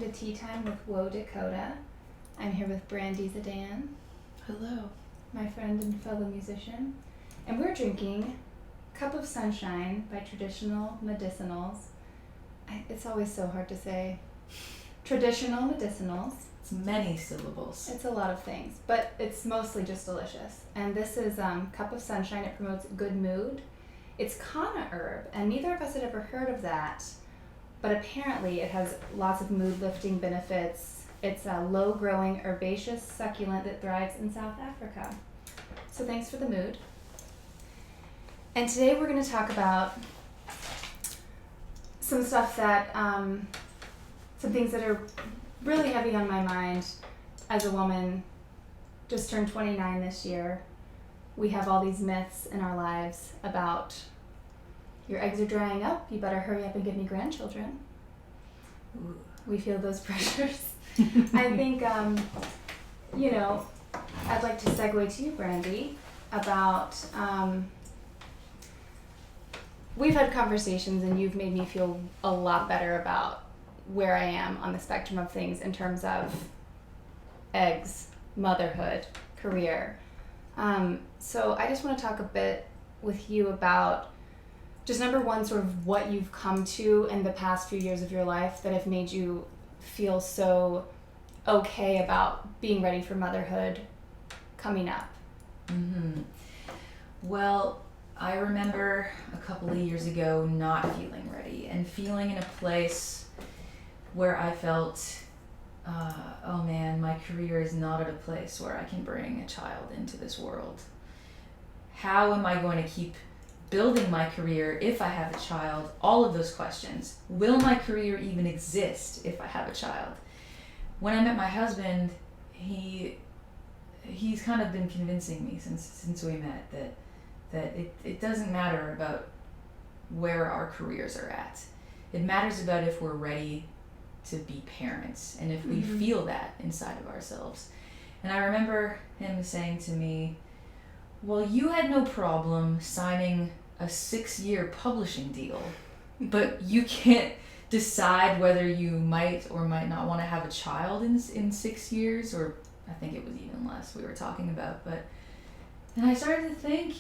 to Tea Time with Whoa Dakota. I'm here with Brandy Zdan. Hello. My friend and fellow musician. And we're drinking Cup of Sunshine by Traditional Medicinals. It's always so hard to say. Traditional Medicinals. It's many syllables. It's a lot of things, but it's mostly just delicious. And this is Cup of Sunshine. It promotes good mood. It's Kana herb, and neither of us had ever heard of that, but apparently it has lots of mood-lifting benefits. It's a low-growing herbaceous succulent that thrives in South Africa. So thanks for the mood. And today we're going to talk about some stuff that, some things that are really heavy on my mind as a woman. Just turned 29 this year. We have all these myths in our lives about your eggs are drying up, you better hurry up and give me grandchildren. Ooh. We feel those pressures. I think, I'd like to segue to you, Brandy, about, we've had conversations and you've made me feel a lot better about where I am on the spectrum of things in terms of eggs, motherhood, career. So I just want to talk a bit with you about just number one, sort of what you've come to in the past few years of your life that have made you feel so okay about being ready for motherhood coming up. Mm-hmm. Well, I remember a couple of years ago not feeling ready and feeling in a place where I felt, oh man, my career is not at a place where I can bring a child into this world. How am I going to keep building my career if I have a child? All of those questions. Will my career even exist if I have a child? When I met my husband, he's kind of been convincing me since we met that it doesn't matter about where our careers are at. It matters about if we're ready to be parents and if we feel that inside of ourselves. And I remember him saying to me, well, you had no problem signing a 6-year publishing deal, but you can't decide whether you might or might not want to have a child in 6 years, or I think it was even less we were talking about. And I started to think,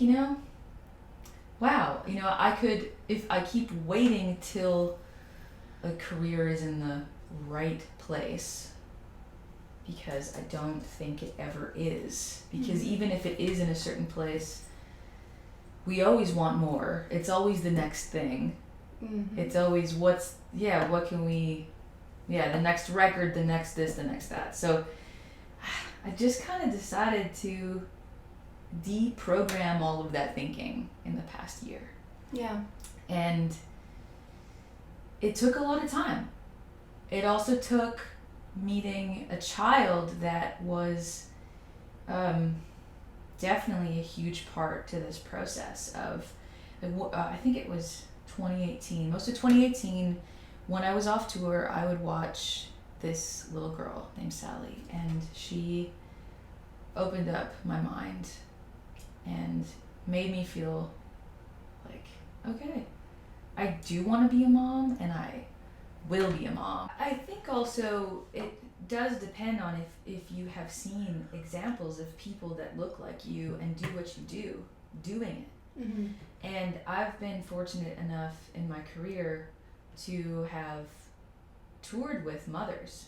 wow, I could, if I keep waiting till a career is in the right place, because I don't think it ever is. Because even if it is in a certain place, we always want more. It's always the next thing. Mm-hmm. It's always what can we, the next record, the next this, the next that. So I just kind of decided to deprogram all of that thinking in the past year. Yeah. And it took a lot of time. It also took meeting a child that was definitely a huge part to this process of, I think it was 2018. Most of 2018, when I was off tour, I would watch this little girl named Sally, and she opened up my mind and made me feel like, okay, I do want to be a mom, and I will be a mom. I think also it does depend on if you have seen examples of people that look like you and do what you do, doing it. Mm-hmm. And I've been fortunate enough in my career to have toured with mothers.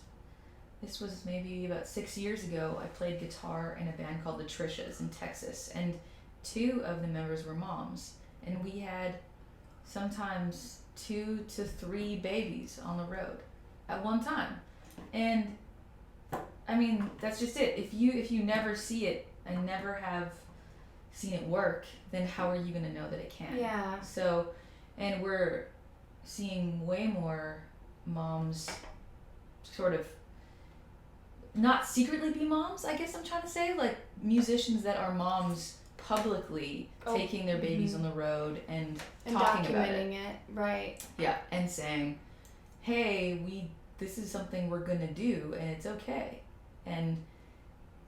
This was maybe about 6 years ago. I played guitar in a band called the Trishas in Texas, and 2 of the members were moms, and we had sometimes 2 to 3 babies on the road at one time. And I mean, that's just it. If you never see it and never have seen it work, then how are you going to know that it can? Yeah. So, and we're seeing way more moms sort of not secretly be moms, I guess I'm trying to say, like musicians that are moms publicly taking their babies on the road and talking about it. Documenting it, right. Yeah, and saying, hey, this is something we're going to do, and it's okay. And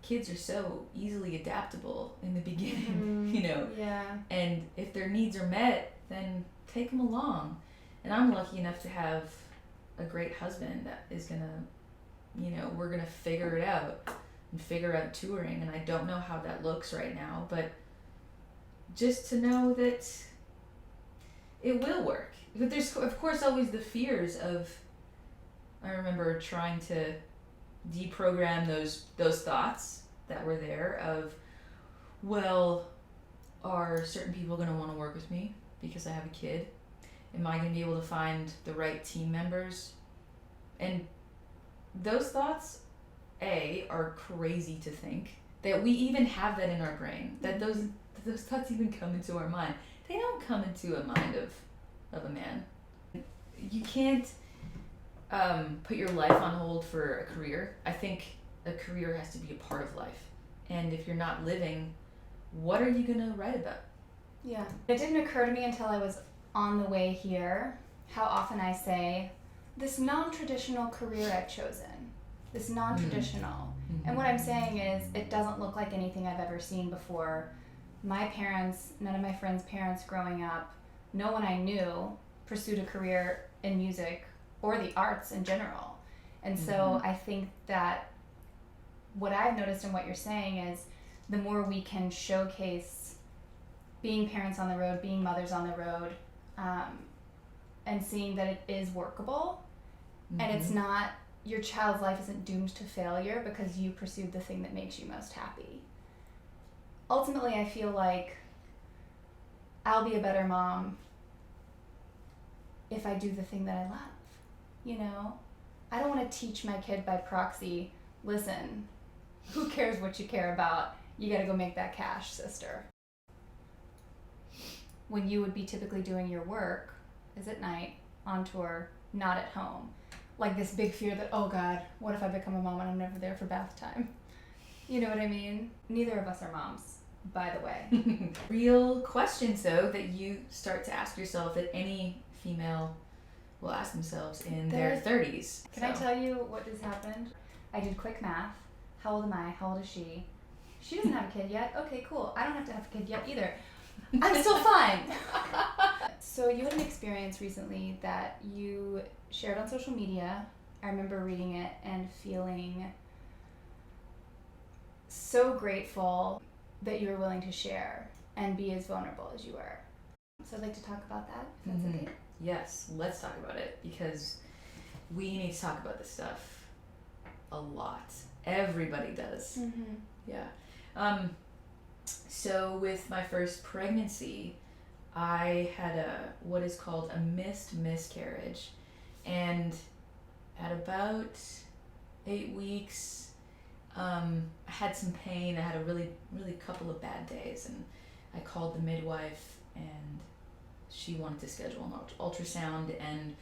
kids are so easily adaptable in the beginning, Yeah. And if their needs are met, then take them along. And I'm lucky enough to have a great husband that is going to we're gonna figure it out and figure out touring, and I don't know how that looks right now, but just to know that it will work. But there's of course always the fears of, I remember trying to deprogram those thoughts that were there of, well, are certain people going to want to work with me because I have a kid? Am I going to be able to find the right team members? And those thoughts, are crazy to think that we even have that in our brain, that those thoughts even come into our mind. They don't come into a mind of a man. You can't put your life on hold for a career. I think a career has to be a part of life. And if you're not living, what are you going to write about? Yeah. It didn't occur to me until I was on the way here how often I say, this non-traditional career I've chosen. This non-traditional. Mm-hmm. And what I'm saying is, it doesn't look like anything I've ever seen before. My parents, none of my friends' parents growing up, no one I knew pursued a career in music or the arts in general. And so I think that what I've noticed in what you're saying is, the more we can showcase being parents on the road, being mothers on the road, and seeing that it is workable, and it's not, your child's life isn't doomed to failure because you pursued the thing that makes you most happy. Ultimately, I feel like I'll be a better mom if I do the thing that I love. I don't want to teach my kid by proxy, listen, who cares what you care about? You gotta go make that cash, sister. When you would be typically doing your work is at night, on tour, not at home. Like this big fear that, oh God, what if I become a mom and I'm never there for bath time? You know what I mean? Neither of us are moms, by the way. Real questions, though, that you start to ask yourself, that any female will ask themselves in their 30s. Can I tell you what just happened? I did quick math. How old am I? How old is she? She doesn't have a kid yet. Okay, cool. I don't have to have a kid yet either. I'm still fine. So you had an experience recently that you shared on social media. I remember reading it and feeling so grateful that you were willing to share and be as vulnerable as you were. So I'd like to talk about that, if that's okay. Yes, let's talk about it, because we need to talk about this stuff a lot. Everybody does. Yeah. So with my first pregnancy, I had what is called a missed miscarriage, and at about 8 weeks, I had some pain. I had a really couple of bad days, and I called the midwife, and she wanted to schedule an ultrasound, and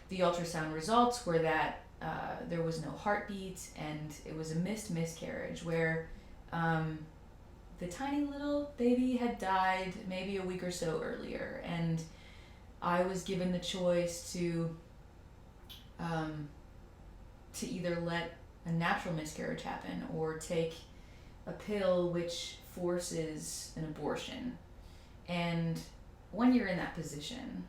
the ultrasound results were that there was no heartbeat, and it was a missed miscarriage where the tiny little baby had died maybe a week or so earlier, and I was given the choice to either let a natural miscarriage happen or take a pill which forces an abortion. And when you're in that position,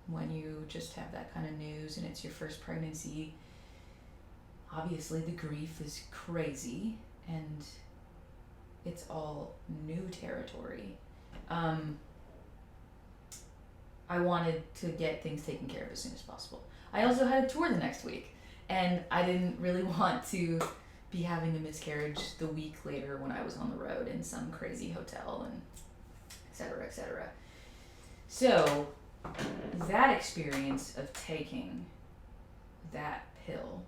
when you just have that kind of news and it's your first pregnancy, obviously the grief is crazy and it's all new territory. I wanted to get things taken care of as soon as possible. I also had a tour the next week, and I didn't really want to be having a miscarriage the week later when I was on the road in some crazy hotel, and et cetera, et cetera. So that experience of taking that pill,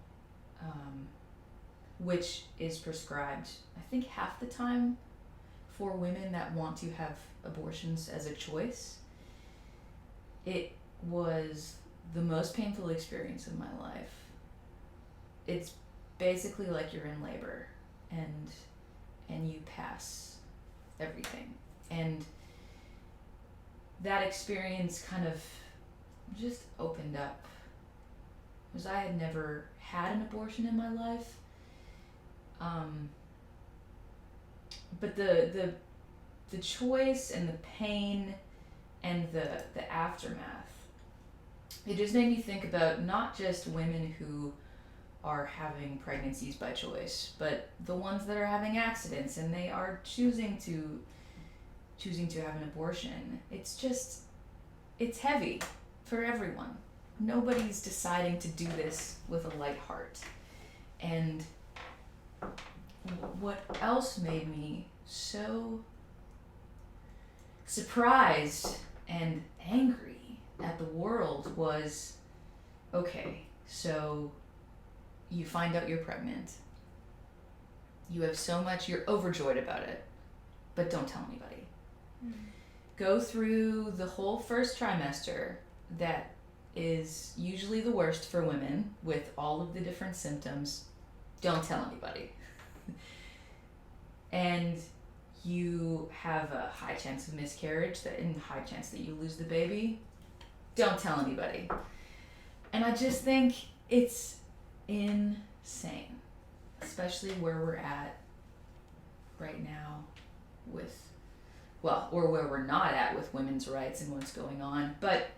which is prescribed, I think, half the time for women that want to have abortions as a choice, it was the most painful experience of my life. It's basically like you're in labor and you pass everything. And that experience kind of just opened up, because I had never had an abortion in my life. But the choice and the pain and the aftermath, it just made me think about not just women who are having pregnancies by choice, but the ones that are having accidents and they are choosing to have an abortion, it's heavy for everyone. Nobody's deciding to do this with a light heart. And what else made me so surprised and angry at the world was, okay, so you find out you're pregnant. You have so much, you're overjoyed about it, but don't tell anybody. Go through the whole first trimester that is usually the worst for women with all of the different symptoms. Don't tell anybody. And you have a high chance of miscarriage and high chance that you lose the baby. Don't tell anybody. And I just think it's insane, especially where we're at right now with, well, or where we're not at with women's rights and what's going on. But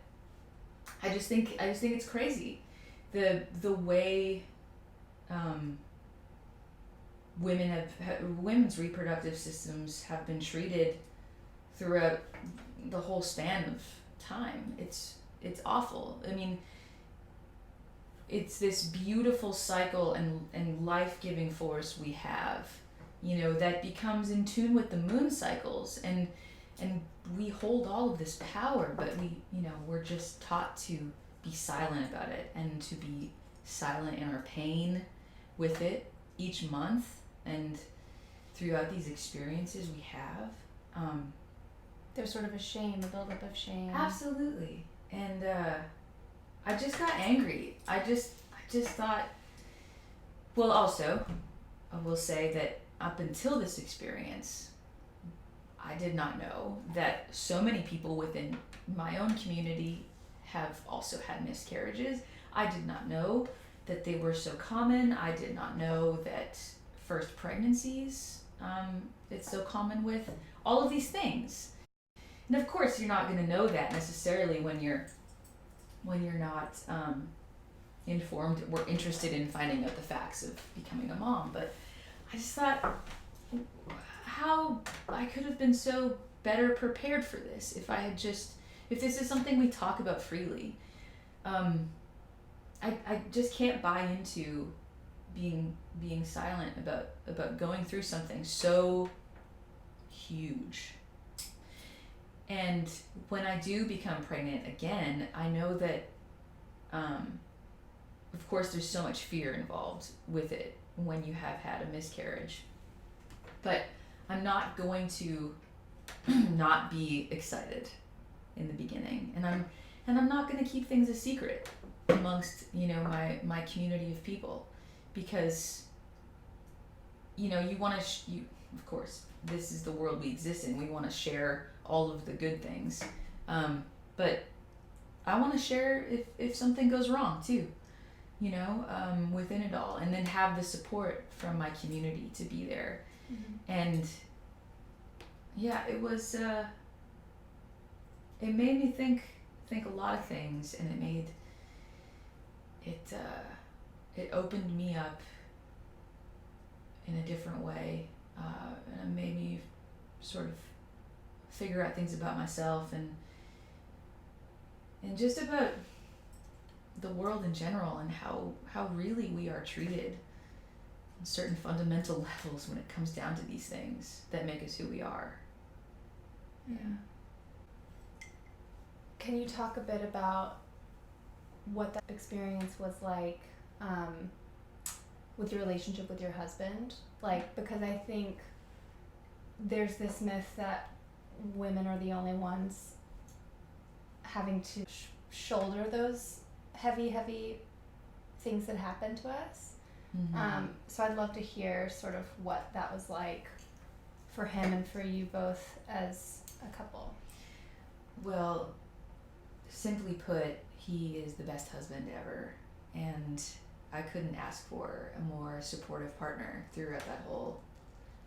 I just think it's crazy, the way women's reproductive systems have been treated throughout the whole span of time. It's awful. I mean, it's this beautiful cycle and life-giving force we have, that becomes in tune with the moon cycles, and we hold all of this power, but we're just taught to be silent about it and to be silent in our pain with it each month and throughout these experiences we have. There's sort of a buildup of shame. Absolutely. And I just got angry. I just thought, well, also, I will say that up until this experience, I did not know that so many people within my own community have also had miscarriages. I did not know that they were so common. I did not know that first pregnancies, it's so common with all of these things. And of course, you're not going to know that necessarily when you're not informed or interested in finding out the facts of becoming a mom. But I just thought how I could have been so better prepared for this if this is something we talk about freely. I just can't buy into being silent about going through something so huge. And when I do become pregnant again, I know that, of course, there's so much fear involved with it when you have had a miscarriage. But I'm not going to not be excited in the beginning, and I'm not going to keep things a secret amongst my community of people, because you want to of course, this is the world we exist in. We want to share all of the good things, but I want to share if something goes wrong too, within it all, and then have the support from my community to be there. And yeah, it was it made me think a lot of things, and it opened me up in a different way, and it made me sort of figure out things about myself and just about the world in general, and how really we are treated on certain fundamental levels when it comes down to these things that make us who we are. Yeah. Can you talk a bit about what that experience was like with your relationship with your husband? Because I think there's this myth that women are the only ones having to shoulder those heavy things that happen to us. So I'd love to hear sort of what that was like for him and for you both as a couple. Well, simply put, he is the best husband ever, and I couldn't ask for a more supportive partner throughout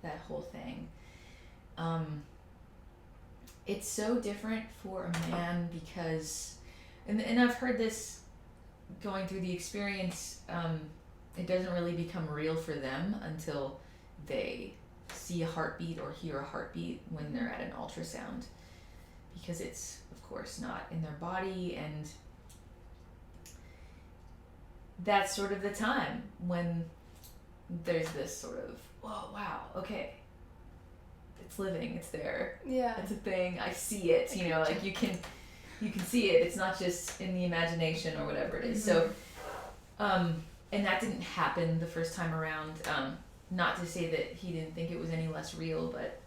that whole thing. It's so different for a man because, and I've heard this going through the experience it doesn't really become real for them until they see a heartbeat or hear a heartbeat when they're at an ultrasound, because it's of course not in their body, and that's sort of the time when there's this sort of, oh wow, okay, it's living, it's there, Yeah. it's a thing, I see it, you know, like you can see it, it's not just in the imagination or whatever it is. So and that didn't happen the first time around. Not to say that he didn't think it was any less real, but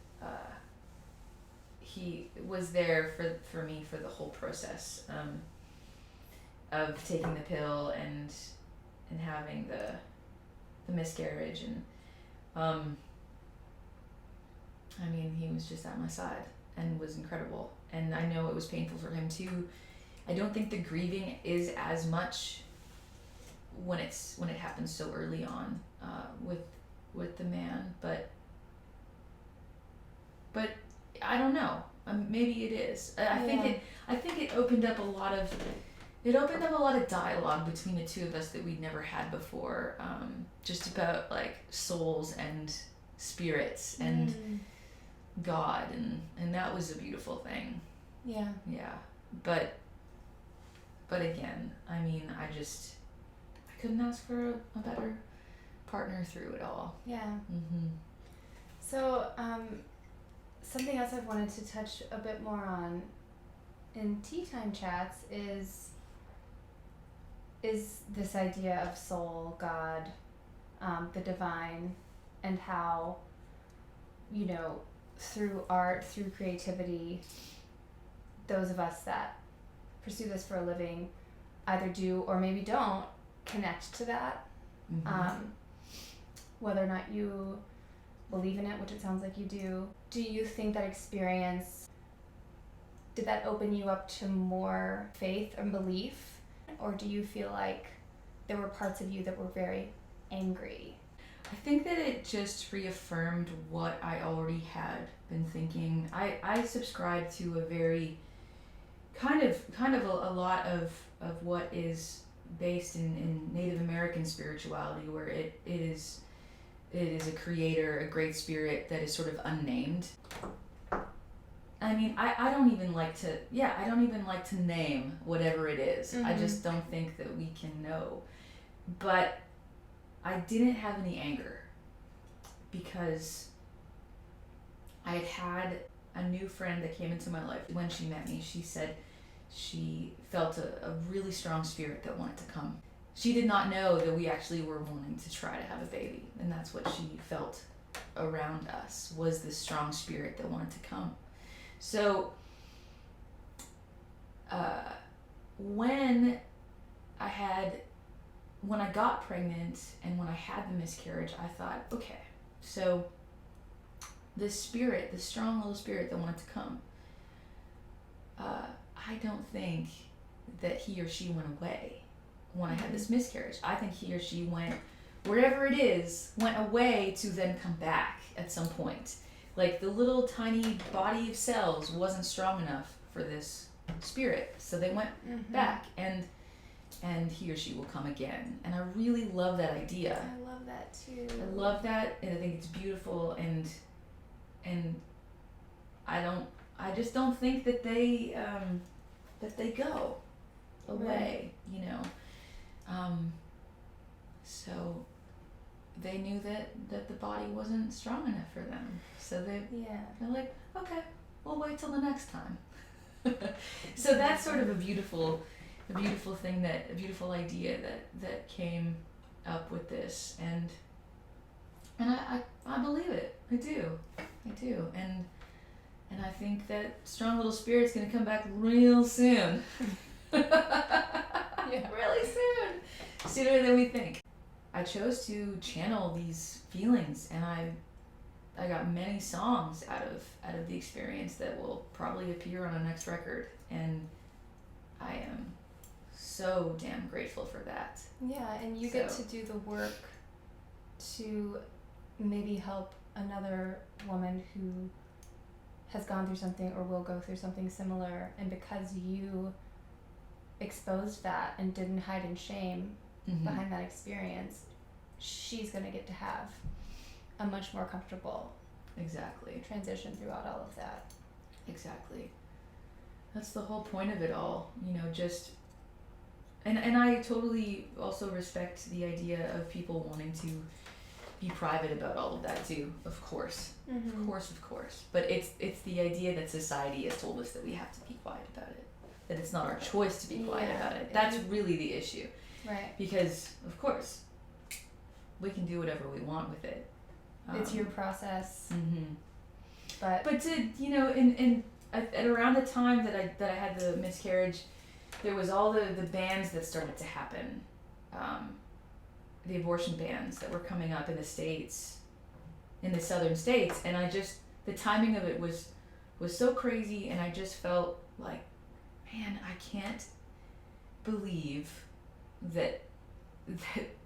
he was there for me for the whole process of taking the pill and having the miscarriage, and I mean, he was just at my side and was incredible, and I know it was painful for him too. I don't think the grieving is as much when it happens so early on with the man, but I don't know. Maybe it is. I think it opened up a lot of dialogue between the two of us that we'd never had before, just about like souls and spirits and God, and that was a beautiful thing. Yeah. Yeah. But again, I mean, I couldn't ask for a better partner through it all. Yeah. Mm-hmm. So, something else I've wanted to touch a bit more on in tea time chats is this idea of soul, God, the divine, and how, you know, through art, through creativity, those of us that pursue this for a living either do or maybe don't connect to that. Mm-hmm. Whether or not you believe in it, which it sounds like you do. Do you think that experience, did that open you up to more faith and belief? Or do you feel like there were parts of you that were very angry? I think that it just reaffirmed what I already had been thinking. I subscribe to a very kind of a lot of what is based in Native American spirituality, where it is a creator, a great spirit that is sort of unnamed. I mean, I don't even like to name whatever it is. I just don't think that we can know. But I didn't have any anger, because I had a new friend that came into my life. When she met me, she said she felt a really strong spirit that wanted to come. She did not know that we actually were wanting to try to have a baby, and that's what she felt around us, was this strong spirit that wanted to come. So when I got pregnant and when I had the miscarriage, I thought, okay, so this spirit, this strong little spirit that wanted to come, I don't think that he or she went away when I had this miscarriage. I think he or she went, wherever it is, went away to then come back at some point. Like the little tiny body of cells wasn't strong enough for this spirit, so they went back, and he or she will come again. And I really love that idea. I love that too. I love that, and I think it's beautiful, and I just don't think that they go away, you know. So they knew that the body wasn't strong enough for them. So they're like, okay, we'll wait till the next time. So that's sort of a beautiful thing, a beautiful idea that came up with this, and I believe it. I do, and I think that strong little spirit's gonna come back real soon. Really soon, sooner than we think. I chose to channel these feelings, and I got many songs out of the experience that will probably appear on a next record, and I am so damn grateful for that. Yeah, and you get to do the work to maybe help another woman who has gone through something or will go through something similar, and because you exposed that and didn't hide in shame behind that experience, she's going to get to have a much more comfortable Exactly. transition throughout all of that. Exactly. That's the whole point of it all, you know, just and I totally also respect the idea of people wanting to be private about all of that too, of course. Mm-hmm. Of course. But it's the idea that society has told us that we have to be quiet about it. That it's not our choice to be quiet about it. That's really the issue. Right. Because, of course, we can do whatever we want with it. It's your process. Mm-hmm. But to, you know, at around the time that I had the miscarriage, there was all the bans that started to happen. The abortion bans that were coming up in the States, in the southern states, and the timing of it was so crazy, and I just felt like, man, I can't believe that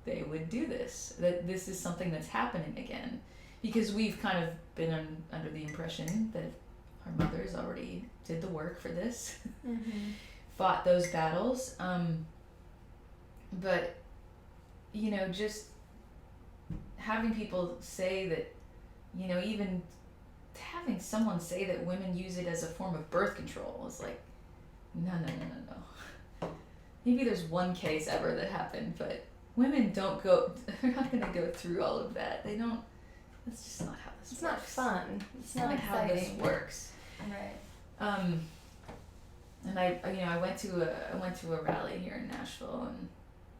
they would do this, that this is something that's happening again, because we've kind of been under the impression that our mothers already did the work for this, mm-hmm. fought those battles, but you know, just having people say that, you know, even having someone say that women use it as a form of birth control is like, no. Maybe there's one case ever that happened, but women they're not going to go through all of that. They don't, that's just not how this works. It's not fun. It's not not how this exciting. works. Right. And I went to a rally here in Nashville,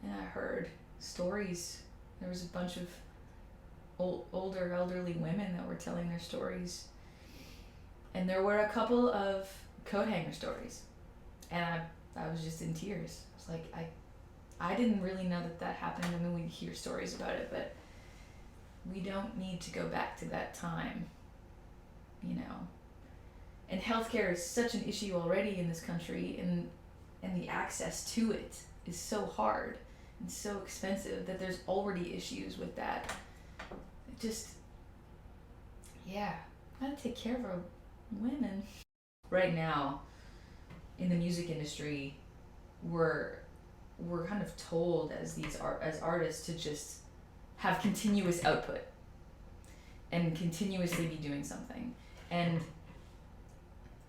and I heard stories. There was a bunch of older elderly women that were telling their stories, and there were a couple of coat hanger stories, and I was just in tears. I was like, I didn't really know that happened. I mean, we hear stories about it, but we don't need to go back to that time, you know. And healthcare is such an issue already in this country, and the access to it is so hard and so expensive that there's already issues with that. Just, yeah, gotta take care of our women. Right now, in the music industry, we're kind of told as artists to just have continuous output and continuously be doing something, and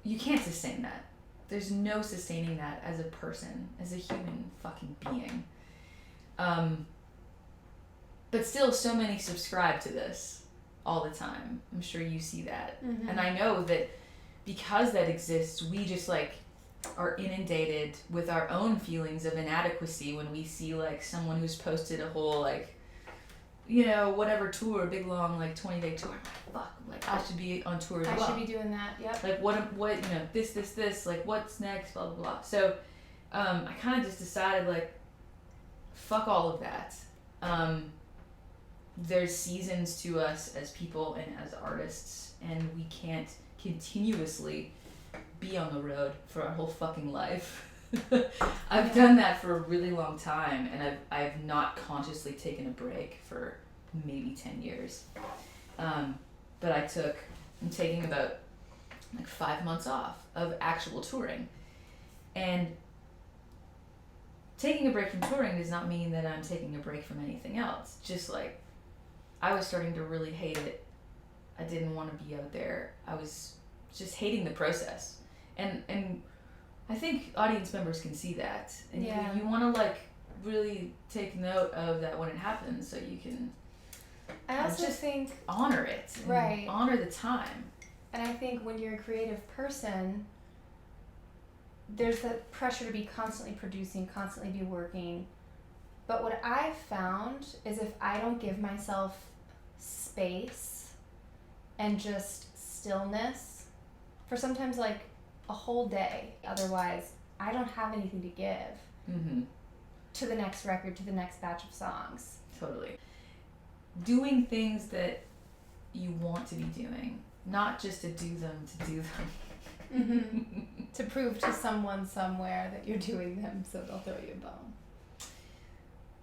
you can't sustain that. There's no sustaining that as a person, as a human fucking being. But still, so many subscribe to this all the time. I'm sure you see that. Mm-hmm. And I know that because that exists, we just like are inundated with our own feelings of inadequacy when we see like someone who's posted a whole like, you know, whatever tour, big long like 20-day tour. I'm like, fuck, like I should be on tour as well. I should be doing that. Yep. Like what you know, this, like what's next, blah blah blah. So I kind of just decided like, fuck all of that. There's seasons to us as people and as artists, and we can't continuously be on the road for our whole fucking life. I've done that for a really long time, and I've not consciously taken a break for maybe 10 years. But I'm taking about like 5 months off of actual touring. And taking a break from touring does not mean that I'm taking a break from anything else. Just like, I was starting to really hate it. I didn't want to be out there. I was just hating the process. And I think audience members can see that. And you want to like really take note of that when it happens, so you can I also just think honor it. Right. Honor the time. And I think when you're a creative person, there's the pressure to be constantly producing, constantly be working. But what I've found is if I don't give myself space and just stillness for sometimes like a whole day, otherwise I don't have anything to give to the next record, to the next batch of songs. Totally. Doing things that you want to be doing, not just to do them to do them. Mm-hmm. To prove to someone somewhere that you're doing them so they'll throw you a bone.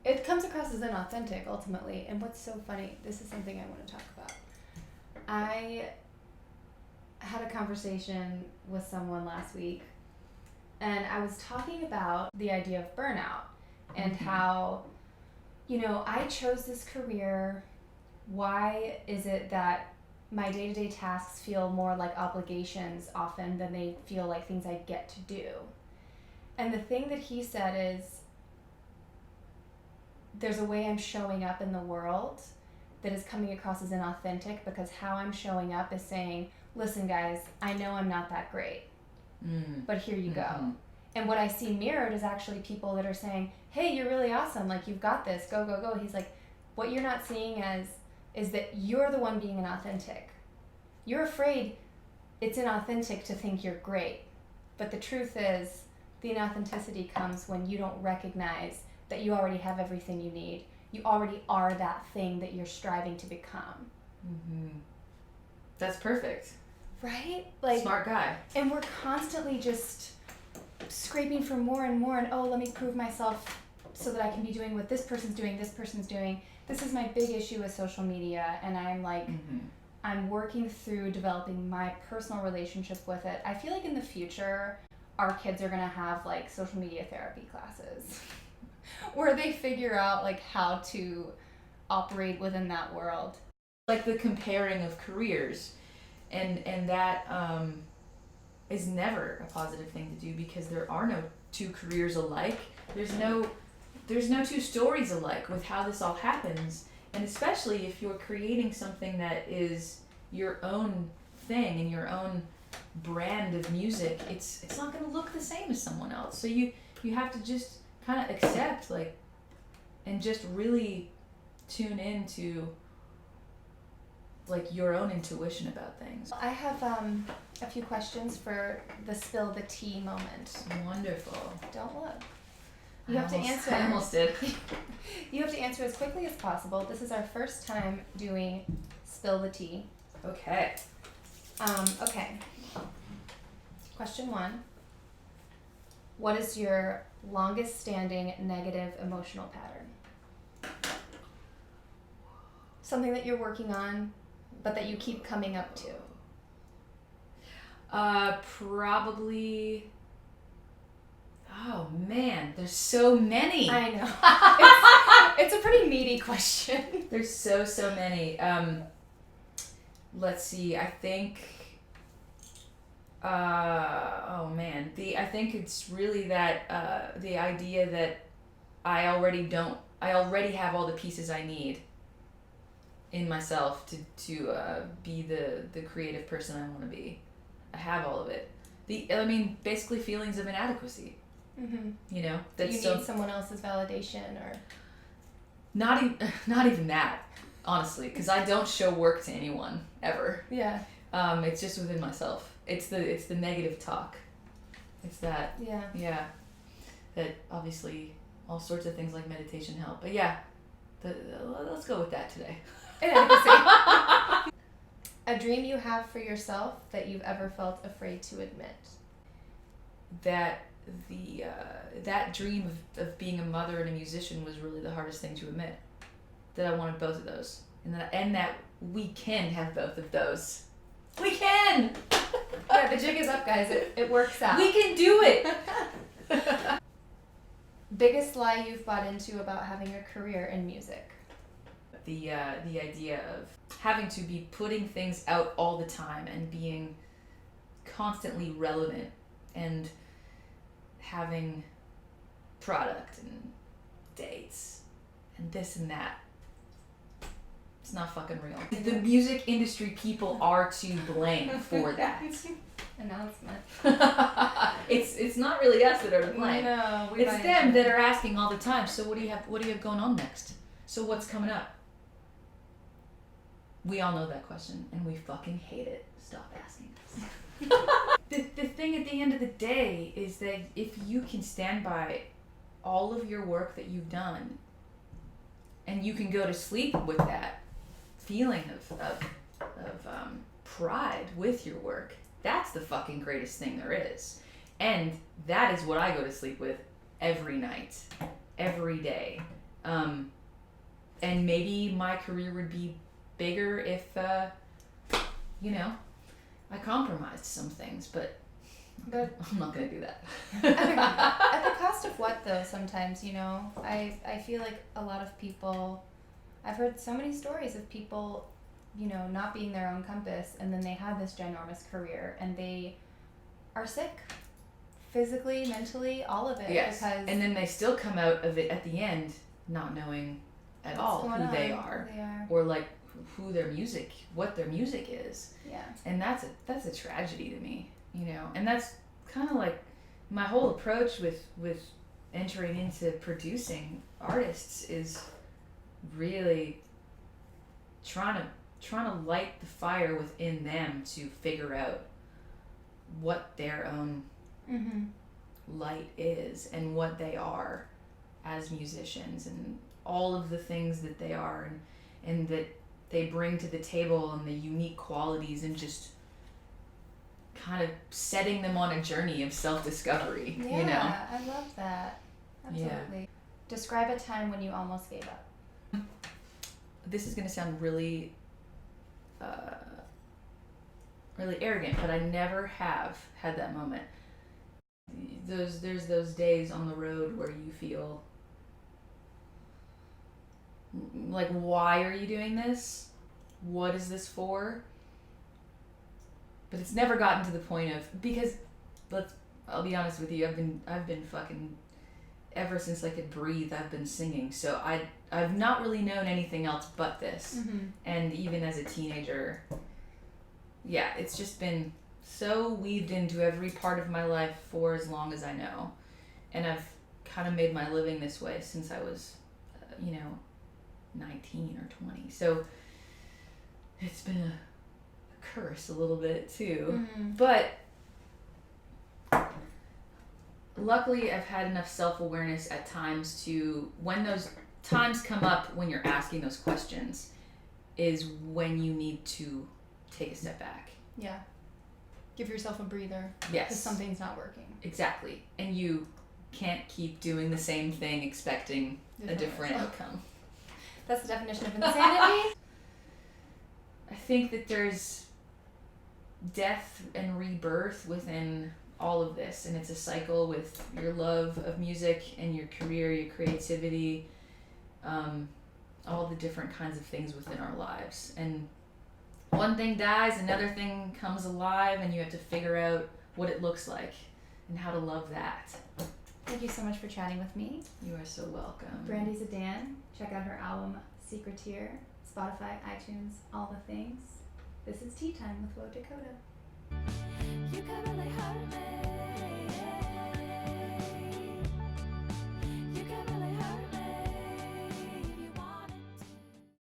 It comes across as inauthentic ultimately, and what's so funny, this is something I want to talk about. I had a conversation with someone last week, and I was talking about the idea of burnout and how you know, I chose this career. Why is it that my day-to-day tasks feel more like obligations often than they feel like things I get to do? And the thing that he said is, there's a way I'm showing up in the world that is coming across as inauthentic, because how I'm showing up is saying, listen guys, I know I'm not that great, but here you go. And what I see mirrored is actually people that are saying, hey, you're really awesome, like you've got this, go, go, go. He's like, what you're not seeing is that you're the one being inauthentic. You're afraid it's inauthentic to think you're great. But the truth is, the inauthenticity comes when you don't recognize that you already have everything you need. You already are that thing that you're striving to become. That's perfect. Right? Like, smart guy. And we're constantly just scraping for more and more, and oh, let me prove myself so that I can be doing what this person's doing, this person's doing. This is my big issue with social media, and I'm like, I'm working through developing my personal relationship with it. I feel like in the future, our kids are gonna have like social media therapy classes where they figure out like how to operate within that world. Like the comparing of careers, and that is never a positive thing to do, because there are no two careers alike. There's no two stories alike with how this all happens. And especially if you're creating something that is your own thing and your own brand of music, it's not going to look the same as someone else. So you have to just kind of accept, like, and just really tune into like your own intuition about things. I have a few questions for the spill the tea moment. Wonderful. Don't look. You have to answer. I almost did. You have to answer as quickly as possible. This is our first time doing spill the tea. Okay. Okay. Question 1. What is your longest standing negative emotional pattern? Something that you're working on, but that you keep coming up to. Probably. Oh man, there's so many. I know. It's a pretty meaty question. There's so many. Let's see. I think. Oh man, I think it's really that the idea that I already have all the pieces I need in myself to be the creative person I want to be. I have all of it. Basically feelings of inadequacy. You know, that you need someone else's validation, or not even that, honestly, because I don't show work to anyone ever. Yeah. It's just within myself. It's the negative talk. It's that. Yeah. That obviously all sorts of things like meditation help. But yeah, let's go with that today. A dream you have for yourself that you've ever felt afraid to admit. That that dream of being a mother and a musician was really the hardest thing to admit. That I wanted both of those, and that we can have both of those. We can. Yeah, the jig is up, guys. It works out. We can do it. Biggest lie you've bought into about having a career in music. The idea of having to be putting things out all the time and being constantly relevant and having product and dates and this and that. It's not fucking real. The music industry people are to blame for that. Announcement. It's not really us that are to blame. No, it's them that are asking all the time. So what do you have going on next? So what's coming up? We all know that question, and we fucking hate it. Stop asking us. The thing at the end of the day is that if you can stand by all of your work that you've done, and you can go to sleep with that feeling of pride with your work, that's the fucking greatest thing there is. And that is what I go to sleep with every night, every day. And maybe my career would be bigger if, I compromised some things, but But I'm not gonna do that. at the cost of what though? Sometimes, you know, I feel like a lot of people, I've heard so many stories of people, you know, not being their own compass, and then they have this ginormous career and they are sick, physically, mentally, all of it. Yes, Because and then they still come out of it at the end not knowing at all who they are, or like who their music, what their music is. Yeah. And that's a tragedy to me, you know. And that's kind of like my whole approach with entering into producing artists is really trying to light the fire within them to figure out what their own light is and what they are as musicians and all of the things that they are and that they bring to the table and the unique qualities, and just kind of setting them on a journey of self-discovery. Yeah, you know, I love that. Absolutely. Yeah. Describe a time when you almost gave up. This is going to sound really really arrogant, but I never have had that moment. There's those days on the road where you feel like, why are you doing this? What is this for? But it's never gotten to the point of, because I'll be honest with you, I've been fucking, ever since I could breathe, I've been singing. So I've not really known anything else but this. And even as a teenager, yeah, it's just been so weaved into every part of my life for as long as I know. And I've kind of made my living this way since I was, 19 or 20. So it's been a curse a little bit too. But luckily I've had enough self-awareness at times to, when those times come up when you're asking those questions, is when you need to take a step back. Yeah. Give yourself a breather. Yes. Because something's not working. Exactly. And you can't keep doing the same thing expecting a different outcome. That's the definition of insanity. I think that there's death and rebirth within all of this, and it's a cycle with your love of music and your career, your creativity, all the different kinds of things within our lives. And one thing dies, another thing comes alive, and you have to figure out what it looks like and how to love that. Thank you so much for chatting with me. You are so welcome. Brandy Zdan. Check out her album Secrecy, Spotify, iTunes, all the things. This is Tea Time with Dakota. You got really hurt.